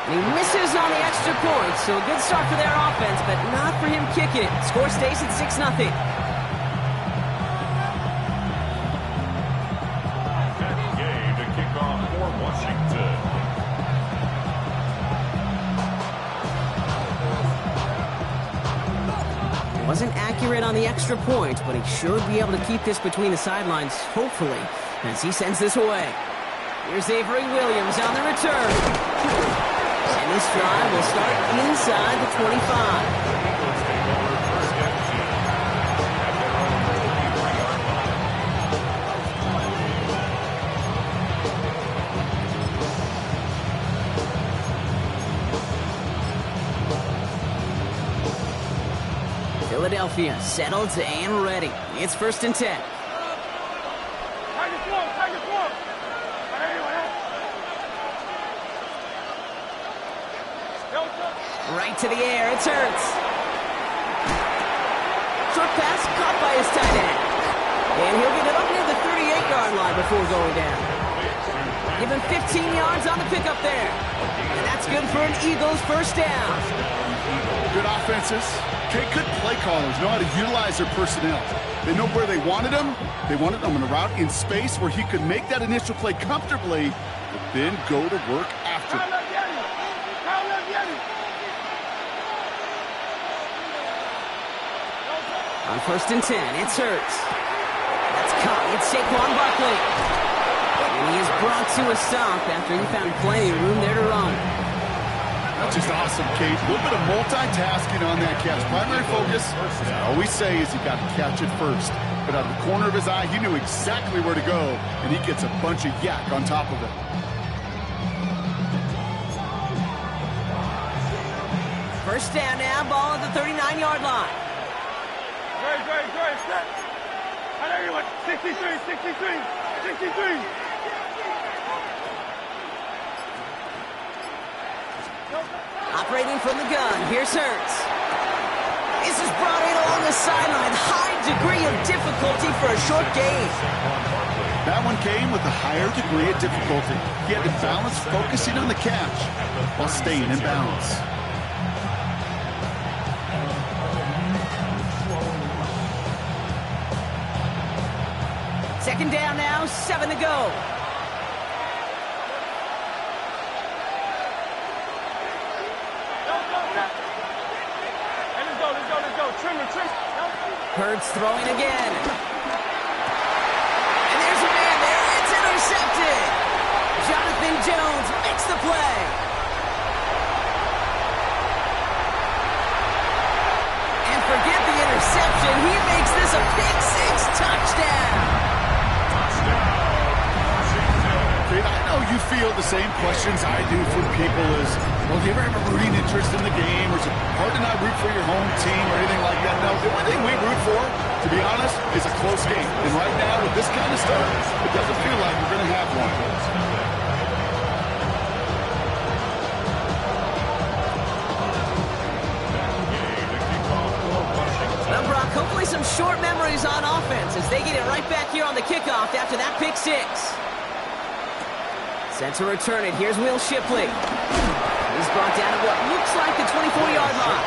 And he misses on the extra point, so a good start for their offense, but not for him kicking it. Score stays at 6-0. Wasn't accurate on the extra point, but he should be able to keep this between the sidelines, hopefully, as he sends this away. Here's Avery Williams on the return. And this drive will start inside the 25. Philadelphia settled and ready. It's 1st and 10. Right to the air, it's Hurts. Short pass caught by his tight end. And he'll get it up near the 38-yard line before going down. Give him 15 yards on the pickup there. And that's good for an Eagles first down. Good offenses. Okay, good play callers know how to utilize their personnel. They know where they wanted him. They wanted him on a route in space where he could make that initial play comfortably, but then go to work after it. On 1st and 10, it's Hurts. That's caught. It's Saquon Barkley. And he is brought to a stop after he found plenty of room there to run. That's just awesome, Kate. A little bit of multitasking on that catch. Primary focus, as I always say, is you got to catch it first. But out of the corner of his eye, he knew exactly where to go, and he gets a bunch of yak on top of it. First down now, ball at the 39-yard line. Great, set. I know you want 63. Operating from the gun, here's Hurts. This is brought in along the sideline. High degree of difficulty for a short gain. That one came with a higher degree of difficulty. He had to balance focusing on the catch while staying in balance. Second down now, 7 to go. Let's go. Hurts throwing again. And there's a man there. It's intercepted. Jonathan Jones makes the play. And forget the interception. He makes this a pick-six touchdown. I know you feel the same questions I do from people as, well, do you ever have a rooting interest in the game? Or is it hard to not root for your home team or anything like that? No, the only thing we root for, to be honest, is a close game. And right now, with this kind of stuff, it doesn't feel like we're going to have one. Well, Brock, hopefully some short memories on offense as they get it right back here on the kickoff after that pick-six. Set to return it. Here's Will Shipley. He's brought down at what looks like the 24-yard line.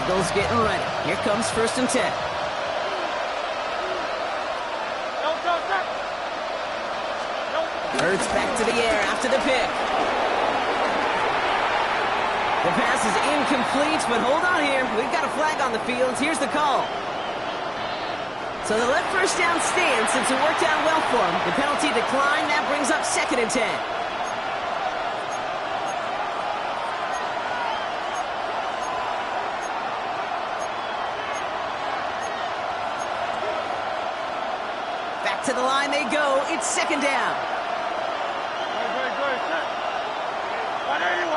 Eagles getting ready. Here comes 1st and 10. Hurts back to the air after the pick. The pass is incomplete, but hold on here. We've got a flag on the field. Here's the call. So they let first down stand since it worked out well for him. The penalty declined. That brings up 2nd and 10. Back to the line they go. It's 2nd down. 180.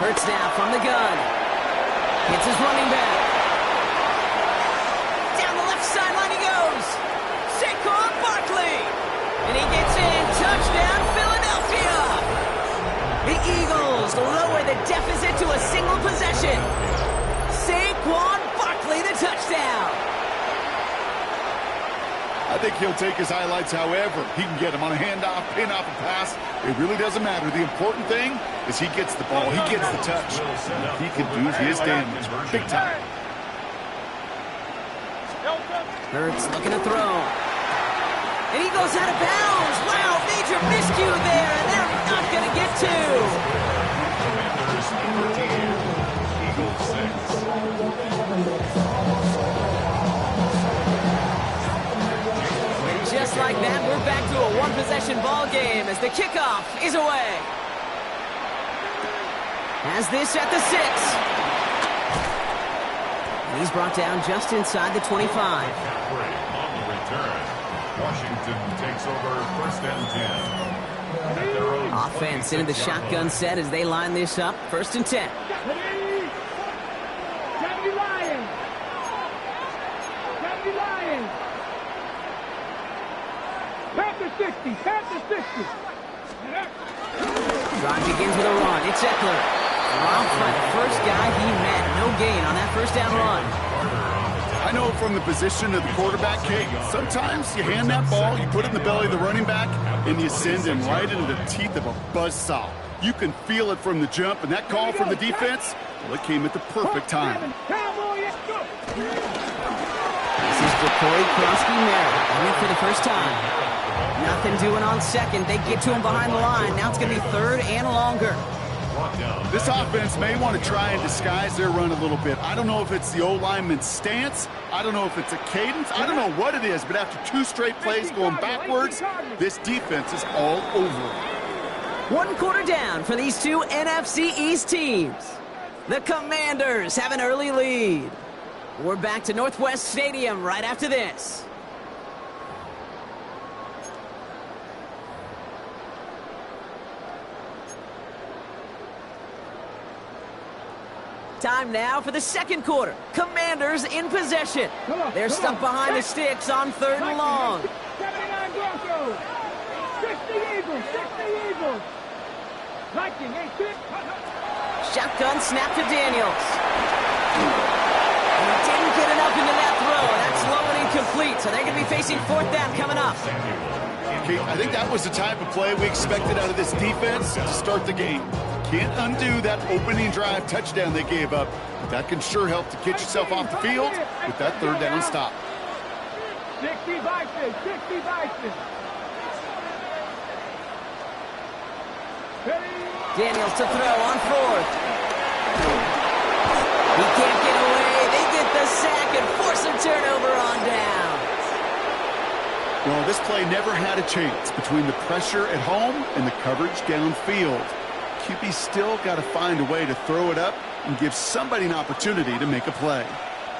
Hurts now from the gun. Hits his running back. back to a single possession. Saquon Barkley, the touchdown. I think he'll take his highlights however he can get them on a handoff, pin off a pass. It really doesn't matter. The important thing is he gets the ball, he gets the touch. He can do his damage big time. Hurts looking to throw. And he goes out of bounds. Wow, major miscue there, and they're not going to get two. And just like that, we're back to a one-possession ball game as the kickoff is away. Has this at the 6. And he's brought down just inside the 25. On the return, Washington takes over 1st and 10. Offense into the shotgun set as they line this up. 1st and 10. Drive begins with a run. It's Eckler. Dropped by the first guy he met. No gain on that first down run. I know from the position of the quarterback, Kate, sometimes you hand that ball, you put it in the belly of the running back, and you send him right into the teeth of a buzzsaw. You can feel it from the jump, and that call from the defense, well, it came at the perfect time. This is Jacory Krosky-Merritt in it for the first time. Nothing doing on second. They get to him behind the line. Now it's going to be 3rd and longer. This offense may want to try and disguise their run a little bit. I don't know if it's the O-lineman's stance. I don't know if it's a cadence. I don't know what it is, but after 2 straight plays going backwards, this defense is all over it. 1 quarter down for these two NFC East teams. The Commanders have an early lead. We're back to Northwest Stadium right after this. Time now for the 2nd quarter. Commanders in possession. They're stuck behind the sticks on 3rd and long. 79 Broncos. 60 Eagles. 60 Eagles. Viking, 8-6. Shotgun snap to Daniels. And he didn't get enough into that throw. That's low and incomplete, so they're going to be facing 4th down coming up. Okay, I think that was the type of play we expected out of this defense to start the game. Can't undo that opening drive touchdown they gave up, but that can sure help to get yourself off the field with that 3rd down stop. 60 Vikings. 60 Vikings. Daniels to throw on 4th. He can't get away. They get the sack and force a turnover on down. Well, this play never had a chance between the pressure at home and the coverage downfield. QB still got to find a way to throw it up and give somebody an opportunity to make a play.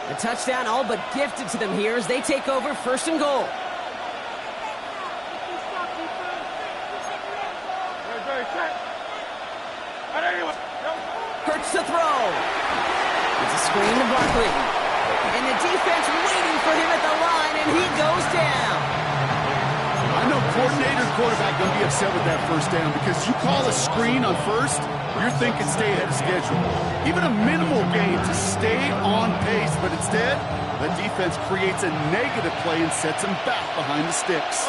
A touchdown all but gifted to them here as they take over 1st and goal. Hurts to throw. It's a screen to Barkley. And the defense waiting for him at the line, and he goes down. I know coordinator quarterback going to be upset with that 1st down because you call a screen on 1st, you're thinking stay ahead of schedule. Even a minimal gain to stay on pace, but instead, the defense creates a negative play and sets him back behind the sticks.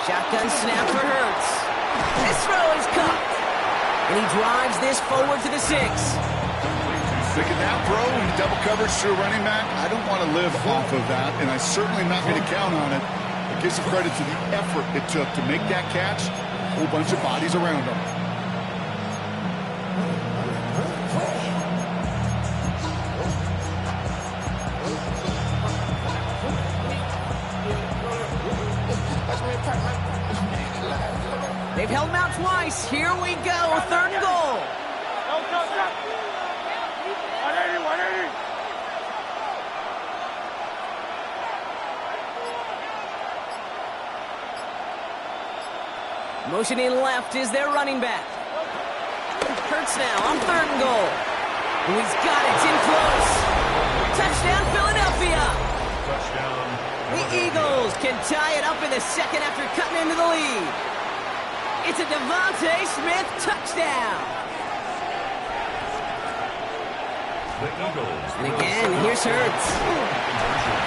Shotgun snap for Hurts. This throw is caught. And he drives this forward to the 6. Thinking that throw and double coverage to a running back, I don't want to live off of that, and I certainly am not going to count on it. It gives some credit to the effort it took to make that catch, a whole bunch of bodies around him. They've held him out twice. Here we go, 3rd and goal. Motioning left is their running back. Hurts now on 3rd and goal. And he's got it. It's in close. Touchdown, Philadelphia. Touchdown. The Eagles can tie it up in the 2nd after cutting into the lead. It's a Devontae Smith touchdown. The Eagles. And again, here's Hurts.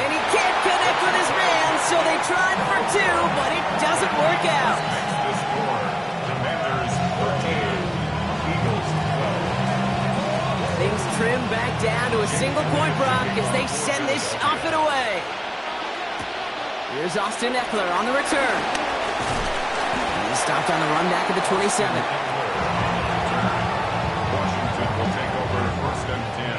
And he can't connect with his man, so they tried for two, but it doesn't work out. The score, Commanders 14, Eagles 12. Things trim back down to a single point, Brock, as they send this off and away. Here's Austin Eckler on the return. And he's stopped on the run back at the 27. Washington will take over first and 10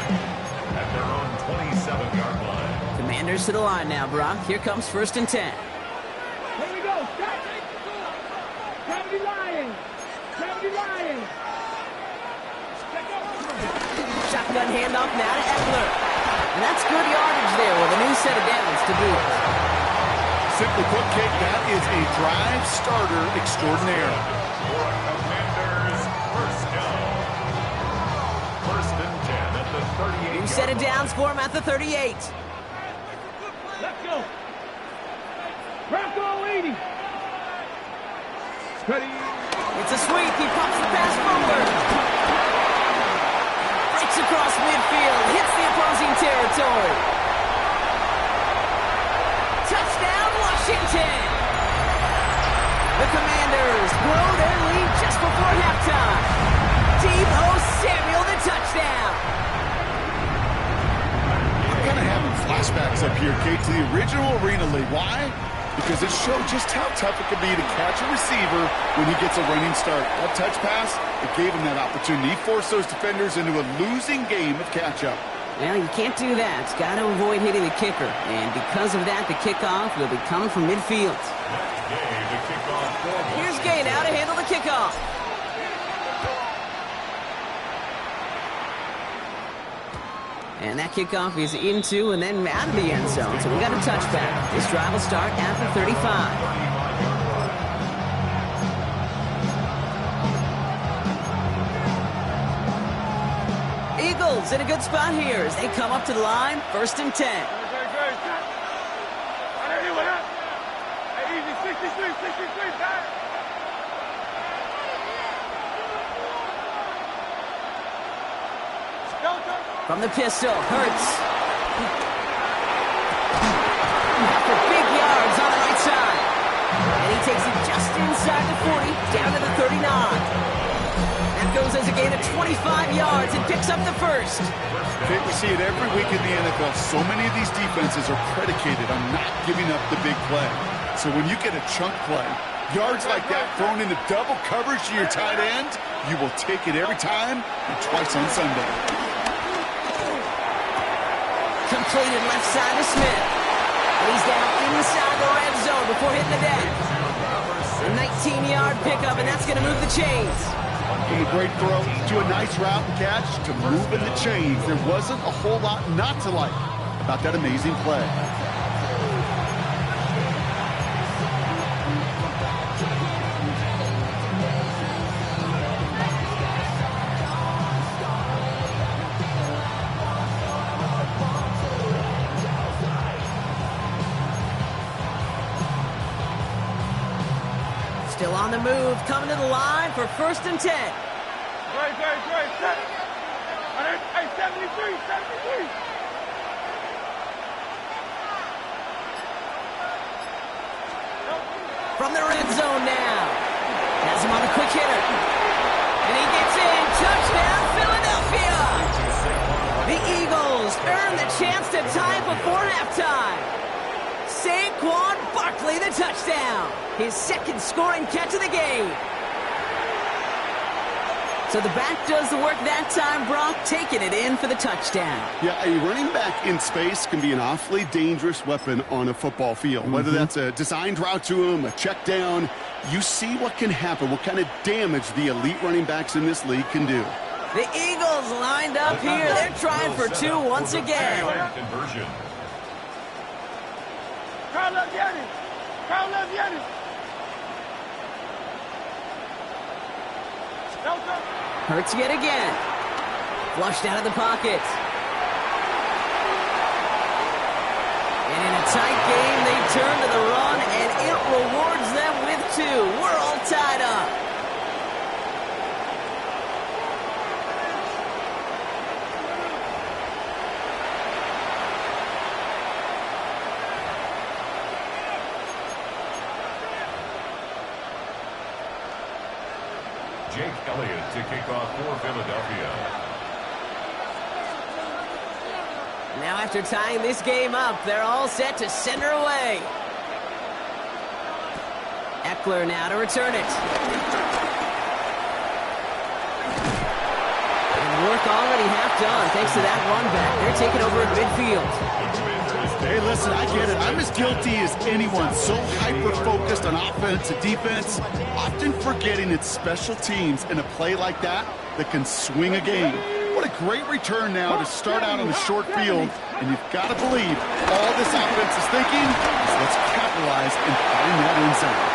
at their own 27-yard line. Commanders to the line now, Brock. Here comes first and 10. Here we go. Stop. Gravity lying. Gravity lying. Shotgun handoff now to Eckler. And that's good yardage there with a new set of downs to boot. Simply put, Kate, that is a drive starter extraordinaire. For Commanders, first down. First and 10 at the 38. New set of downs for him at the 38. Let's go. Bronco 80. Ready. It's a sweep. He pops the pass forward. Breaks across midfield. Hits the opposing territory. Touchdown, Washington. The Commanders blow their lead just before halftime. Deebo Samuel, the touchdown. I'm kind of having flashbacks up here, Kate, to the original Arena League. Why? Because it showed just how tough it could be to catch a receiver when he gets a running start. That touch pass, it gave him that opportunity. He forced those defenders into a losing game of catch-up. Well, you can't do that. It's got to avoid hitting the kicker. And because of that, the kickoff will be coming from midfield. Gay to kick off for Here's Gay now to handle the kickoff. And that kickoff is into and then out of the end zone. So we got a touchback. This drive will start at the 35. Eagles in a good spot here as they come up to the line, first and 10. Great. Stop. What up? Hey, easy. 63, guys. Delta. From the pistol, Hurts. For big yards on the right side. And he takes it just inside the 40, down to the 39. That goes as a gain of 25 yards and picks up the first. Kate, we see it every week in the NFL. So many of these defenses are predicated on not giving up the big play. So when you get a chunk play, yards like that thrown into double coverage to your tight end, you will take it every time and twice on Sunday. Completed left side to Smith. And he's down inside the red zone before hitting the deck. A 19-yard pickup, and that's going to move the chains. From a great throw to a nice route and catch to moving the chains. There wasn't a whole lot not to like about that amazing play. Still on the move, coming to the line for first and 10. Great. Set. Hey, 73. From the red zone now. Has him on a quick hitter. And he gets in. Touchdown, Philadelphia. The Eagles earn the chance to tie it before halftime. Saquon Barkley, the touchdown. His second scoring catch of the game. So the back does the work that time, Brock, taking it in for the touchdown. Yeah, a running back in space can be an awfully dangerous weapon on a football field. Whether that's a designed route to him, a check down, you see what can happen, what kind of damage the elite running backs in this league can do. The Eagles lined up here. They're trying for two once again. Conversion. Carl Leviani. Delta. Hurts yet again. Flushed out of the pocket. And in a tight game, they turn to the run, and it rewards them with two. We're all tied up. Jake Elliott to kick off for Philadelphia. Now after tying this game up, they're all set to send her away. Eckler now to return it. And work already half done thanks to that run back. They're taking over at midfield. Hey, listen, I get it. I'm as guilty as anyone. So hyper-focused on offense and defense, often forgetting it's special teams in a play like that that can swing a game. What a great return now to start out on the short field, and you've got to believe all this offense is thinking is let's capitalize and find that end zone.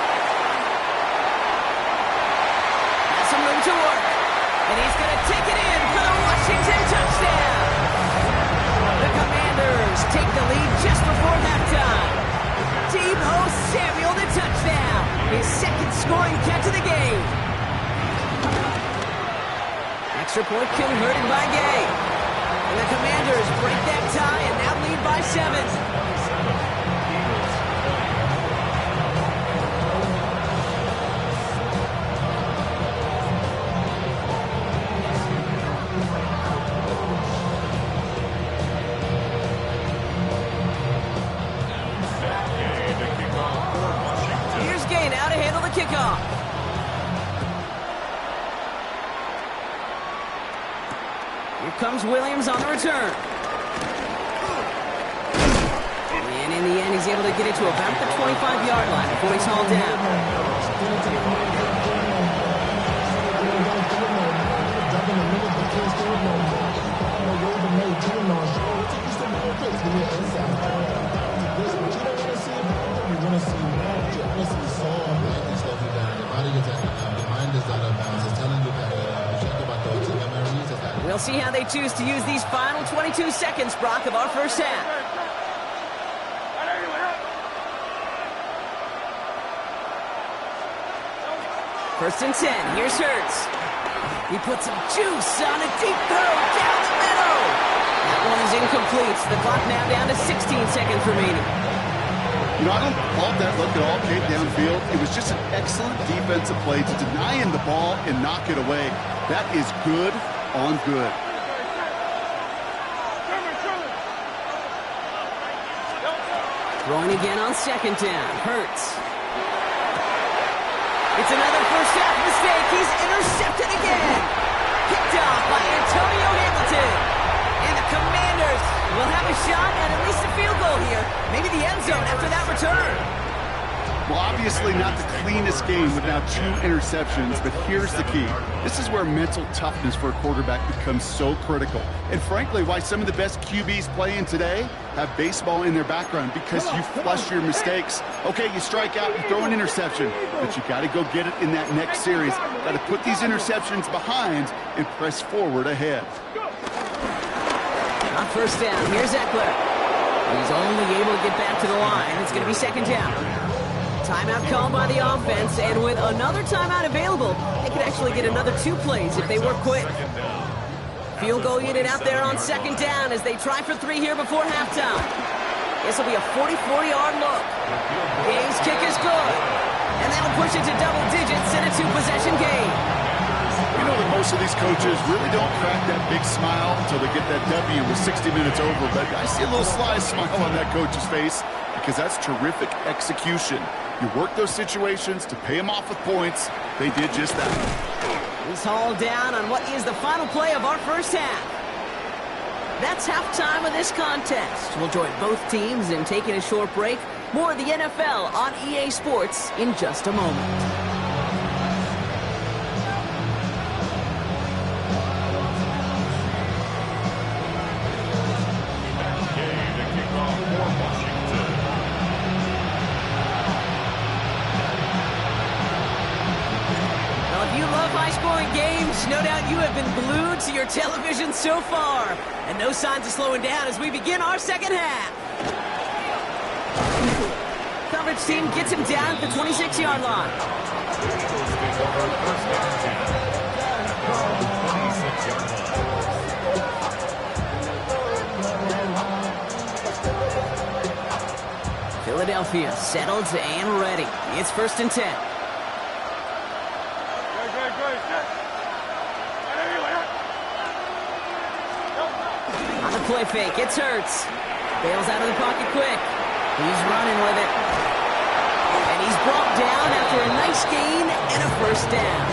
Has some room to work, and he's going to take it in for the Washington touchdown. The Commanders take the lead just before halftime. Deebo Samuel the touchdown, his second scoring catch of the game. Extra point converted by Gay. And the Commanders break that tie and now lead by 7. Here's Gay now to handle the kickoff. Here comes Williams on the return. And in the end, he's able to get it to about the 25-yard line before he's hauled down. We'll see how they choose to use these final 22 seconds, Brock, of our first half. First and 10, here's Hurts. He puts some juice on a deep throw down the middle. That one is incomplete. The clock now down to 16 seconds remaining. You know, I don't fault that look at all, Kate, downfield. It was just an excellent defensive play to deny him the ball and knock it away. That is good on good. Throwing again on second down. Hurts. It's another first half mistake. He's intercepted again. Picked off by Antonio Hamilton. And the Commanders will have a shot at least a field goal here. Maybe the end zone after that return. Well, obviously not the cleanest game with now 2 interceptions, but here's the key. This is where mental toughness for a quarterback becomes so critical. And frankly, why some of the best QBs playing today have baseball in their background, because you flush your mistakes. Okay, you strike out, you throw an interception, but you got to go get it in that next series. Got to put these interceptions behind and press forward ahead. On first down, here's Eckler. He's only able to get back to the line. It's going to be second down. Timeout called by the offense, and with another timeout available, they could actually get another 2 plays if they work quick. Field goal unit out there on second down as they try for 3 here before halftime. This will be a 44-yard look. Game's kick is good, and that'll push it to double digits in a 2-possession game. You know that most of these coaches really don't crack that big smile until they get that W with 60 minutes over, but I see a little sly smile on that coach's face because that's terrific execution. You work those situations to pay them off with points. They did just that. He's hauled down on what is the final play of our first half. That's halftime of this contest. We'll join both teams in taking a short break. More of the NFL on EA Sports in just a moment. No doubt you have been glued to your television so far. And no signs of slowing down as we begin our second half. Coverage team gets him down at the 26-yard line. Philadelphia settled and ready. It's first and 10. Great. On the play fake, it's Hurts. Bails out of the pocket quick. He's running with it. And he's brought down after a nice gain and a first down.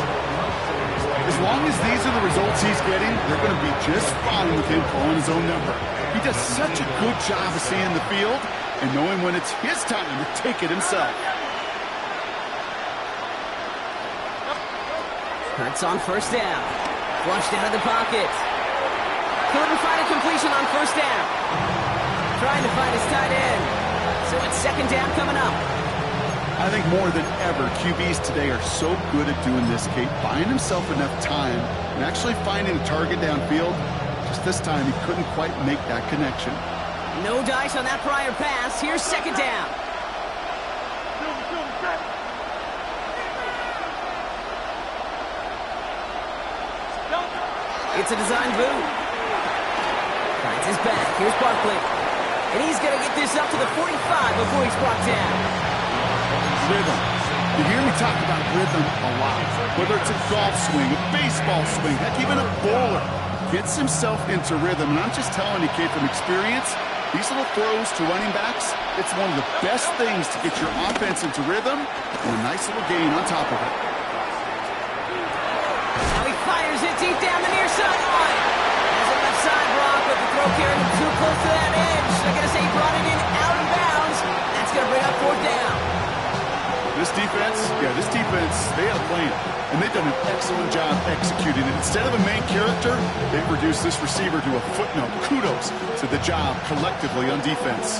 As long as these are the results he's getting, they're going to be just fine with him calling his own number. He does such a good job of seeing the field and knowing when it's his time to take it himself. Hurts on first down. Flushed out of the pocket. Couldn't find a completion on first down. Trying to find his tight end. So it's second down coming up. I think more than ever, QBs today are so good at doing this, Kate, buying himself enough time and actually finding a target downfield. Just this time, he couldn't quite make that connection. No dice on that prior pass. Here's second down. It's a design boot. Finds his back. Here's Barkley. And he's going to get this up to the 45 before he's brought down. Rhythm. You hear me talk about rhythm a lot. Whether it's a golf swing, a baseball swing, heck, even a bowler gets himself into rhythm. And I'm just telling you, Kate, from experience, these little throws to running backs, it's one of the best things to get your offense into rhythm and a nice little gain on top of it. Now he fires it deep down the near sideline. Has a left side block, but the throw carried him too close to that edge. They're going to say he brought it in out of bounds. That's going to bring up fourth down. This defense, they had a plan, and they've done an excellent job executing it. Instead of a main character, they've reduced this receiver to a footnote. Kudos to the job collectively on defense.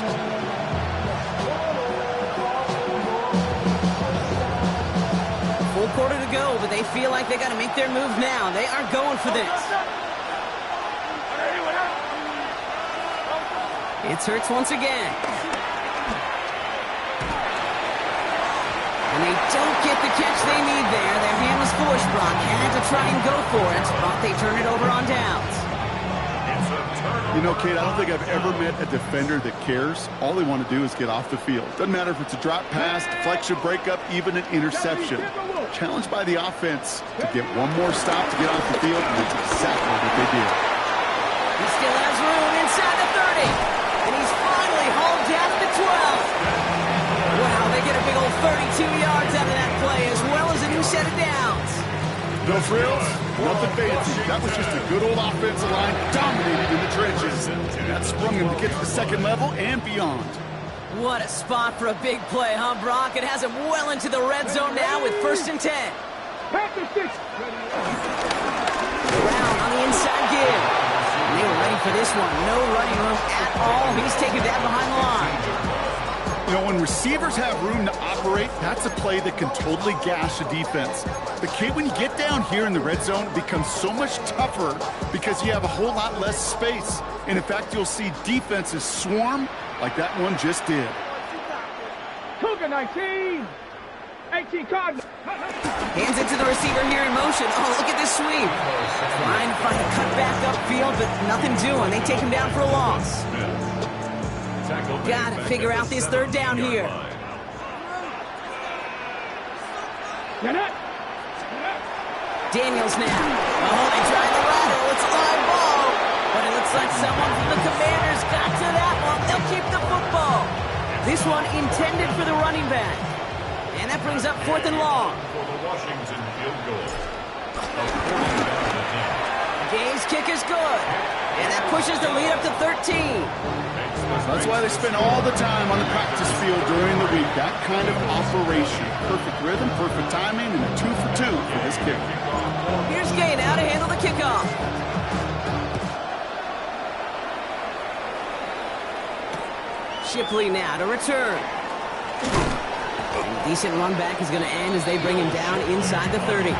Full quarter to go, but they feel like they got to make their move now. They are going for this. It's Hurts once again. And they don't get the catch they need there. Their hand was forced. Brock had to try and go for it, but they turn it over on downs. You know, Kate, I don't think I've ever met a defender that cares. All they want to do is get off the field. Doesn't matter if it's a drop pass, deflection, breakup, even an interception. Challenged by the offense to get one more stop to get off the field, and that's exactly what they did. He still has room inside the 30. And he's finally hauled down to the 12. Wow, they get a big old 32 yards out of that play, as well as a new set of downs. No frills, nothing fancy. That was just a good old offensive line dominated in the trenches. And that sprung him to get to the second level and beyond. What a spot for a big play, huh, Brock? It has him well into the red zone now with 1st and 10. Brown on the inside give. And they were ready for this one. No running room at all. He's taken down behind the line. You know, when receivers have room to operate, that's a play that can totally gash a defense. But, Kate, when you get down here in the red zone, it becomes so much tougher because you have a whole lot less space. And, in fact, you'll see defenses swarm like that one just did. Cougar 19! 18 Cardinals! Hands it to the receiver here in motion. Oh, look at this sweep. Trying to find a cut back upfield, but nothing doing. They take him down for a loss. Got to figure out this 3rd down here. Daniels now. Oh, they try the rattle. It's a live ball. But it looks like someone from the Commanders got to that one. They'll keep the football. This one intended for the running back. And that brings up 4th and long. For the Washington field goal. Game's kick is good. And that pushes the lead up to 13. That's why they spend all the time on the practice field during the week. That kind of operation. Perfect rhythm, perfect timing, and a 2 for 2 for this kick. Here's Gay now to handle the kickoff. Shipley now to return. And a decent run back is going to end as they bring him down inside the 30. The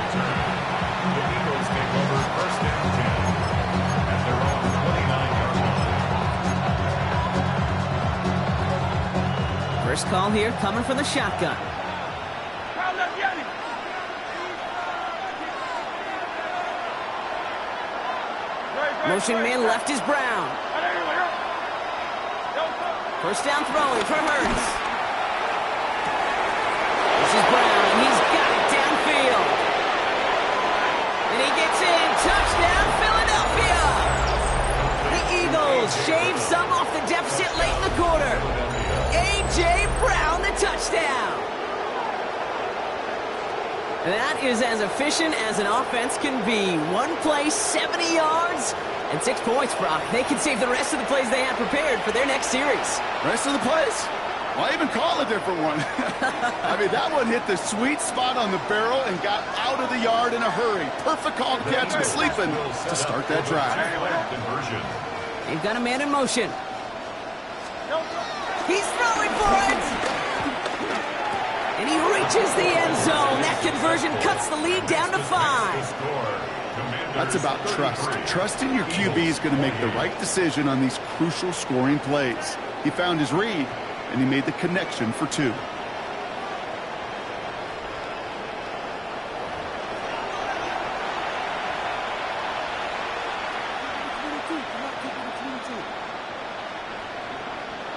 Eagles take over 1st and 10 at their own 29-yard line. First call here coming from the shotgun. Motion man left is Brown. First down throwing for Hurts. This is Brown, and he's got it downfield. And he gets in. Touchdown, Philadelphia! The Eagles Eagles shave some off the deficit late in the quarter. A.J. Brown, the touchdown. That is as efficient as an offense can be. One play, 70 yards, and 6 points, Brock. They can save the rest of the plays they have prepared for their next series. Rest of the plays? Why even call a different one? I mean, that one hit the sweet spot on the barrel and got out of the yard in a hurry. Perfect call to catch him sleeping to start that drive. They've got a man in motion. He's throwing for it! And he reaches the end zone. That conversion cuts the lead down to 5. That's about trust. Trusting your QB is going to make the right decision on these crucial scoring plays. He found his read, and he made the connection for 2.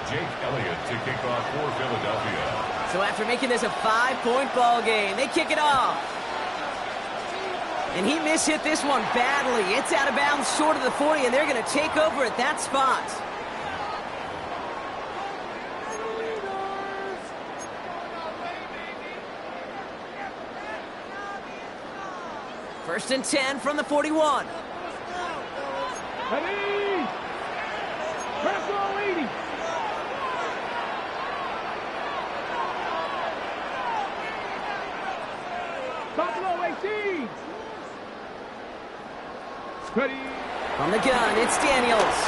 Jake Elliott to kick off for Philadelphia. So after making this a 5-point ball game, they kick it off. And he mishit this one badly. It's out of bounds short of the 40, and they're going to take over at that spot. First and 10 from the 41. Ready? Buffalo 80. Buffalo 18. Ready? From the gun, it's Daniels.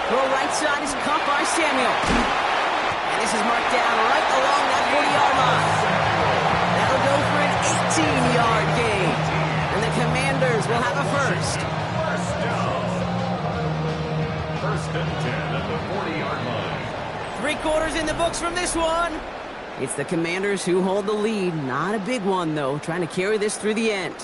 Throw right side is caught by Samuel. And this is marked down right along that 40-yard line. That'll go for an 18-yard gain. And the Commanders will have a first. First and 10 at the 40-yard line. 3 quarters in the books from this one. It's the Commanders who hold the lead. Not a big one, though, trying to carry this through the end.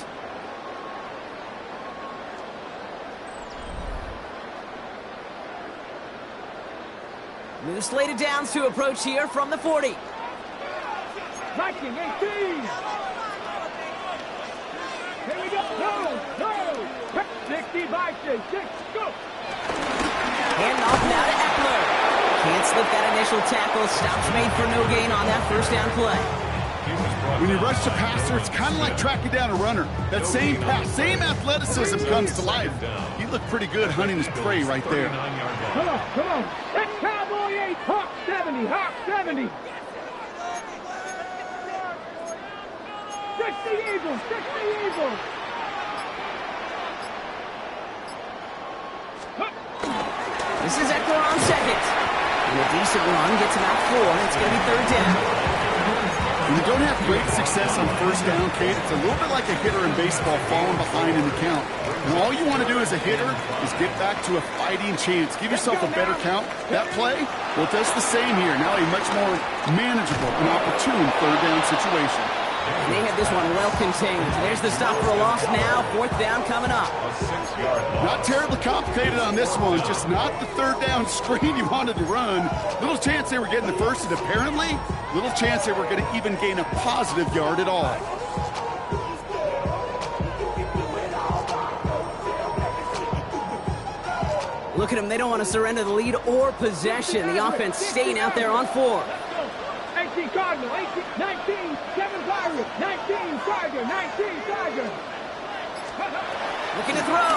New slate of downs to approach here from the 40. 19, 18. Here we go. Go. 60 by 6. Go. Hand off now to Eckler. Can't slip that initial tackle. Stops made for no gain on that first down play. When you rush the passer, it's kind of like tracking down a runner. That same pass, same athleticism comes to life. He looked pretty good hunting his prey right there. Come on. That's Cowboy 8. Hawk 70. Hawk 70. 60 Eagles. 60 Eagles. This is Eckler on second. And a decent run gets about 4. It's going to be third down. When you don't have great success on first down, Kate, it's a little bit like a hitter in baseball falling behind in the count. And all you want to do as a hitter is get back to a fighting chance. Give yourself a better count. That play, well, it does the same here. Now a much more manageable and opportune third down situation. And they had this one well contained. There's the stop for a loss now. Fourth down coming up. Not terribly complicated on this one. Just not the third down screen you wanted to run. Little chance they were getting the first, and apparently, little chance they were going to even gain a positive yard at all. Look at them. They don't want to surrender the lead or possession. The offense staying out there on 4. 18 Cardinal, 18, 19, 7 Tiger, 19 Tiger, 19 Tiger. Looking to throw.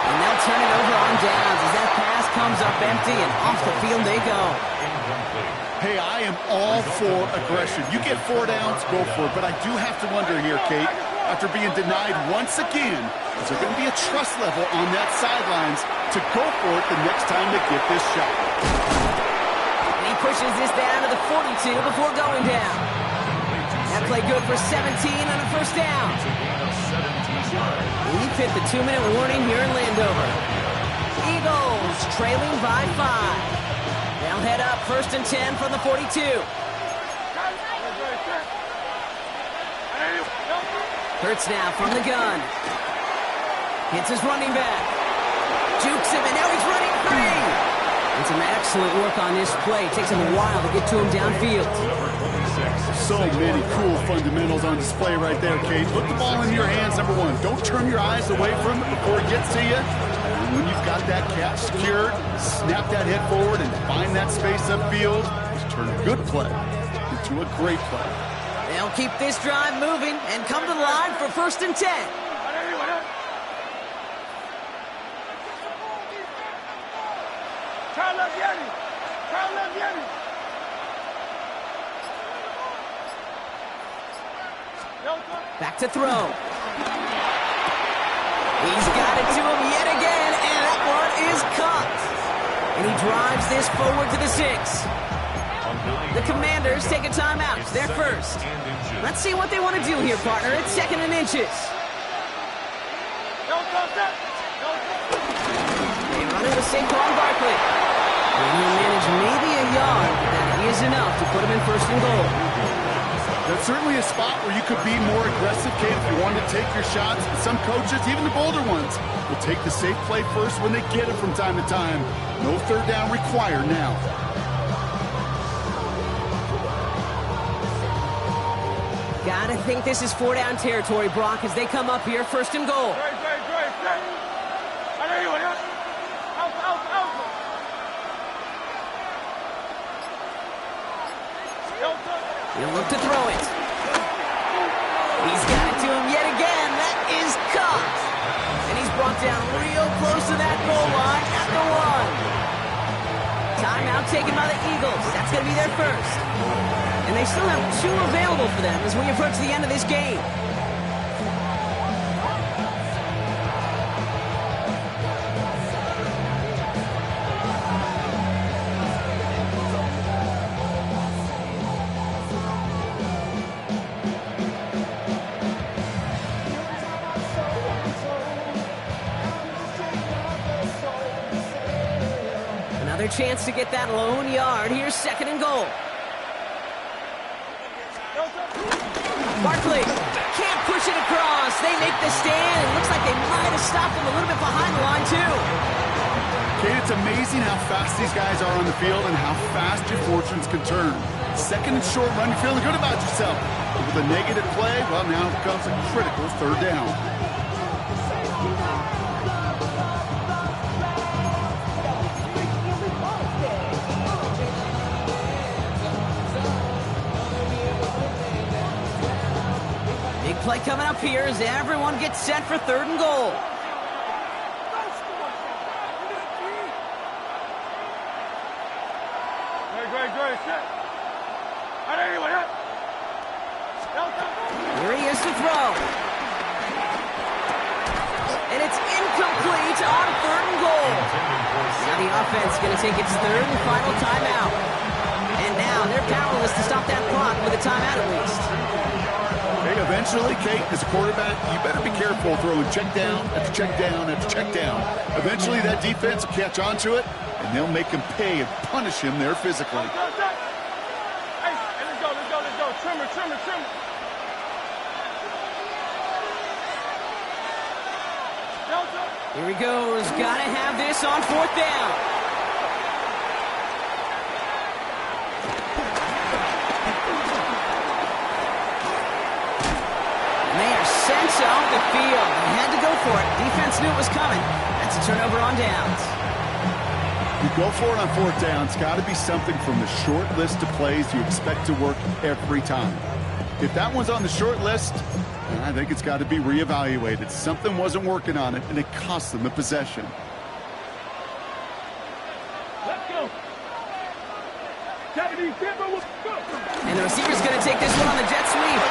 And they'll turn it over on downs as that pass comes up empty and off the field they go. Hey, I am all for aggression. You get 4 downs, go for it. But I do have to wonder here, Kate, after being denied once again, is there going to be a trust level on that sidelines to go for it the next time they get this shot? And he pushes this down to the 42 before going down. That play good for 17 on a first down. We've hit the 2-minute warning here in Landover. Eagles trailing by 5. They'll head up first and 10 from the 42. Hurts now from the gun. Hits his running back. Jukes him, and now he's running free. And some excellent work on this play. It takes him a while to get to him downfield. So many cool fundamentals on display right there, Kate. Put the ball in your hands, number one. Don't turn your eyes away from it before it gets to you. And when you've got that catch secured, snap that head forward and find that space upfield. Just turn a good play into a great play. They'll keep this drive moving and come to the line for 1st and 10. Back to throw. He's got it to him yet again, and that one is caught. And he drives this forward to the 6. The Commanders take a timeout. They're first. Let's see what they want to do here, partner. It's 2nd and inches. They run it with Saquon Barkley. And he'll manage maybe a yard, but that is enough to put him in 1st and goal. That's certainly a spot where you could be more aggressive, Kate, if you wanted to take your shots. But some coaches, even the bolder ones, will take the safe play first when they get it from time to time. No 3rd down required now. Gotta think this is 4-down territory, Brock, as they come up here, 1st and goal. He'll look to throw it. He's got it to him yet again. That is caught. And he's brought down real close to that goal line at the 1. Timeout taken by the Eagles. That's going to be their first. And they still have 2 available for them as we approach the end of this game. Another chance to get that lone yard. Here's 2nd and goal. Barkley can't push it across. They make the stand. It looks like they might have stopped him a little bit behind the line, too. Kate, it's amazing how fast these guys are on the field and how fast your fortunes can turn. 2nd and short run, you're feeling good about yourself. But with a negative play, well, now it becomes a critical 3rd down. Play coming up here as everyone gets set for 3rd and goal. Here he is to throw. And it's incomplete on 3rd and goal. Now the offense is going to take its 3rd and final timeout. And now they're powerless to stop that clock with a timeout at least. Hey, eventually, Kate, as a quarterback, you better be careful throwing check down after check down after check down. Eventually, that defense will catch on to it, and they'll make him pay and punish him there physically. Hey, let's go. Trimmer. Here he goes. Gotta have this on 4th down. Sent off the field. They had to go for it. Defense knew it was coming. That's a turnover on downs. You go for it on 4th down. It's got to be something from the short list of plays you expect to work every time. If that one's on the short list, I think it's got to be reevaluated. Something wasn't working on it, and it cost them the possession. Let's go. And the receiver's going to take this one on the jet sweep.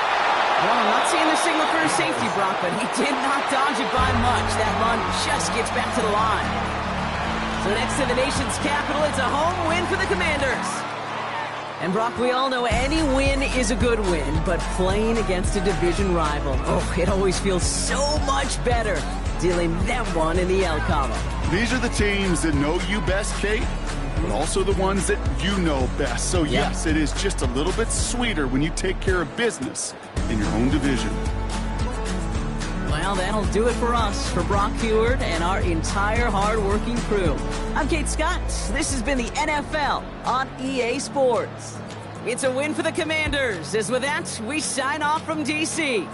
Well, I'm not seeing the signal for a safety, Brock, but he did not dodge it by much. That run just gets back to the line. So next to the nation's capital, it's a home win for the Commanders. And Brock, we all know any win is a good win, but playing against a division rival, it always feels so much better dealing that one in the L column. These are the teams that know you best, Kate, but also the ones that you know best. So yes, it is just a little bit sweeter when you take care of business in your own division. Well, Well, that'll do it for us, for Brock Huard and our entire hard-working crew. I'm Kate Scott. This has been the NFL on EA Sports. It's a win for the Commanders, as with that, we sign off from D.C.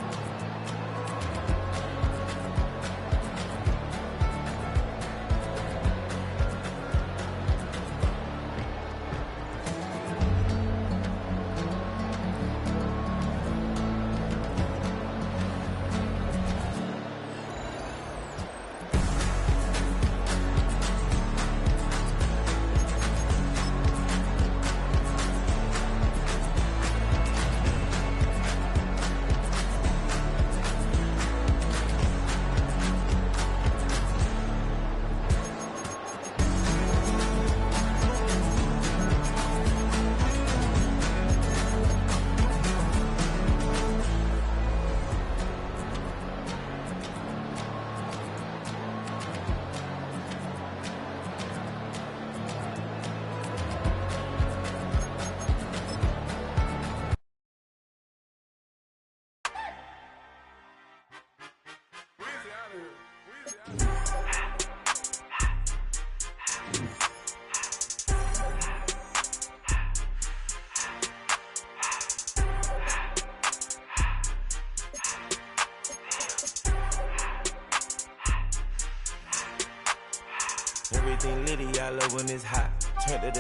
Everything litty, I love when it's hot. Turn to this